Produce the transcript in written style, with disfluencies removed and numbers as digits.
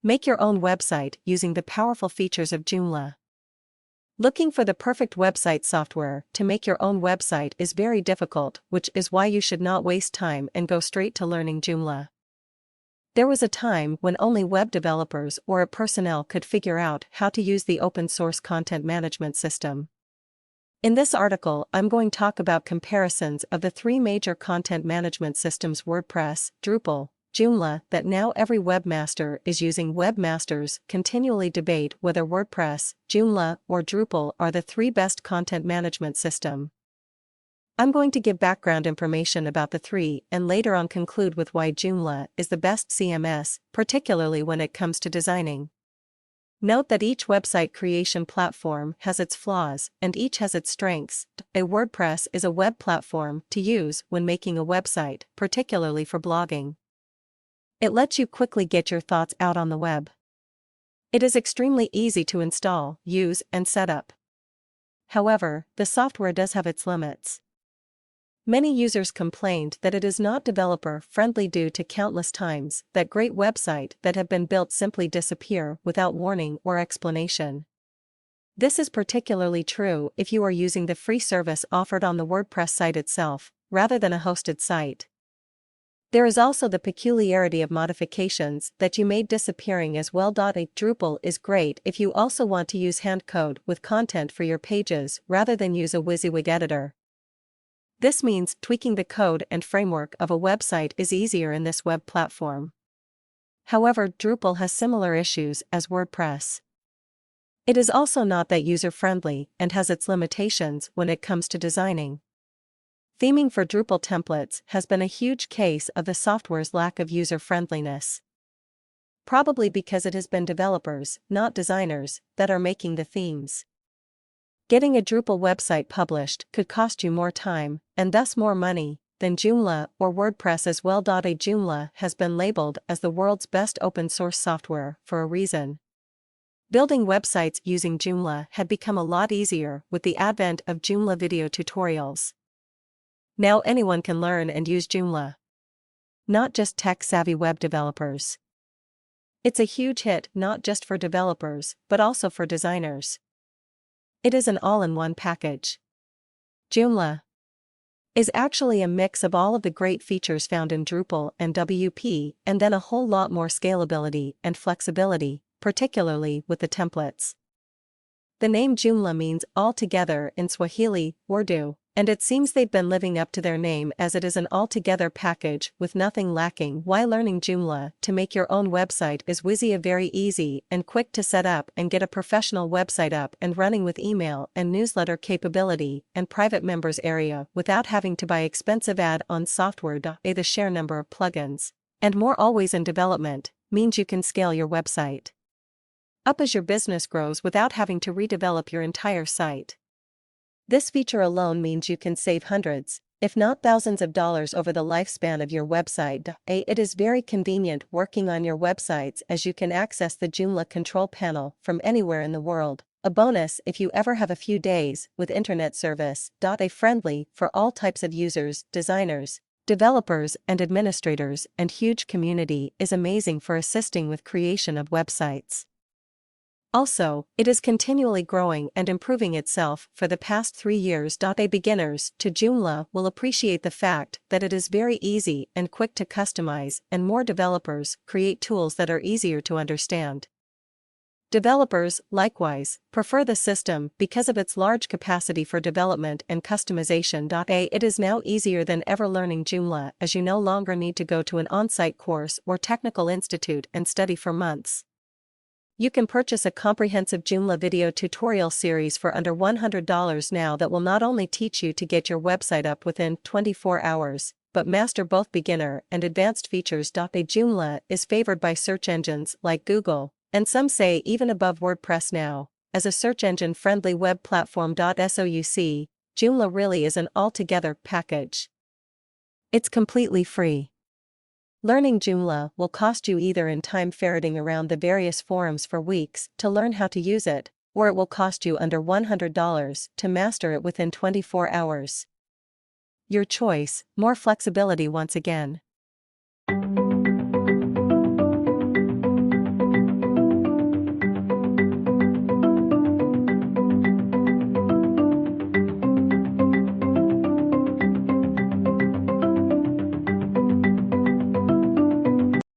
Make your own website using the powerful features of Joomla. Looking for the perfect website software to make your own website is very difficult, which is why you should not waste time and go straight to learning Joomla. There was a time when only web developers or a personnel could figure out how to use the open source content management system. In this article, I'm going to talk about comparisons of the three major content management systems: WordPress, Drupal, Joomla, that now every webmaster is using. Webmasters continually debate whether WordPress, Joomla, or Drupal are the three best content management system. I'm going to give background information about the three and later on conclude with why Joomla is the best CMS, particularly when it comes to designing. Note that each website creation platform has its flaws and each has its strengths. A WordPress is a web platform to use when making a website, particularly for blogging. It lets you quickly get your thoughts out on the web. It is extremely easy to install, use, and set up. However, the software does have its limits. Many users complained that it is not developer-friendly due to countless times that great websites that have been built simply disappear without warning or explanation. This is particularly true if you are using the free service offered on the WordPress site itself, rather than a hosted site. There is also the peculiarity of modifications that you made disappearing as well. A Drupal is great if you also want to use hand code with content for your pages rather than use a WYSIWYG editor. This means tweaking the code and framework of a website is easier in this web platform. However, Drupal has similar issues as WordPress. It is also not that user-friendly and has its limitations when it comes to designing. Theming for Drupal templates has been a huge case of the software's lack of user-friendliness. Probably because it has been developers, not designers, that are making the themes. Getting a Drupal website published could cost you more time, and thus more money, than Joomla or WordPress as well. A Joomla has been labeled as the world's best open source software for a reason. Building websites using Joomla had become a lot easier with the advent of Joomla video tutorials. Now anyone can learn and use Joomla. Not just tech-savvy web developers. It's a huge hit not just for developers, but also for designers. It is an all-in-one package. Joomla is actually a mix of all of the great features found in Drupal and WP, and then a whole lot more scalability and flexibility, particularly with the templates. The name Joomla means all together in Swahili, Urdu, and it seems they've been living up to their name as it is an all-together package with nothing lacking. Why learning Joomla to make your own website is very easy and quick to set up and get a professional website up and running with email and newsletter capability and private members area without having to buy expensive add-on software. The sheer number of plugins and more always in development means you can scale your website up as your business grows without having to redevelop your entire site. This feature alone means you can save hundreds, if not thousands of dollars over the lifespan of your website. It is very convenient working on your websites as you can access the Joomla control panel from anywhere in the world. A bonus if you ever have a few days with internet service. A friendly for all types of users, designers, developers and administrators and huge community is amazing for assisting with creation of websites. Also, it is continually growing and improving itself for the past 3 years. Beginners to Joomla will appreciate the fact that it is very easy and quick to customize, and more developers create tools that are easier to understand. Developers, likewise, prefer the system because of its large capacity for development and customization. It is now easier than ever learning Joomla as you no longer need to go to an on-site course or technical institute and study for months. You can purchase a comprehensive Joomla video tutorial series for under $100 now that will not only teach you to get your website up within 24 hours, but master both beginner and advanced features. Joomla is favored by search engines like Google, and some say even above WordPress now, as a search engine-friendly web platform. Joomla really is an altogether package. It's completely free. Learning Joomla will cost you either in time ferreting around the various forums for weeks to learn how to use it, or it will cost you under $100 to master it within 24 hours. Your choice, more flexibility once again.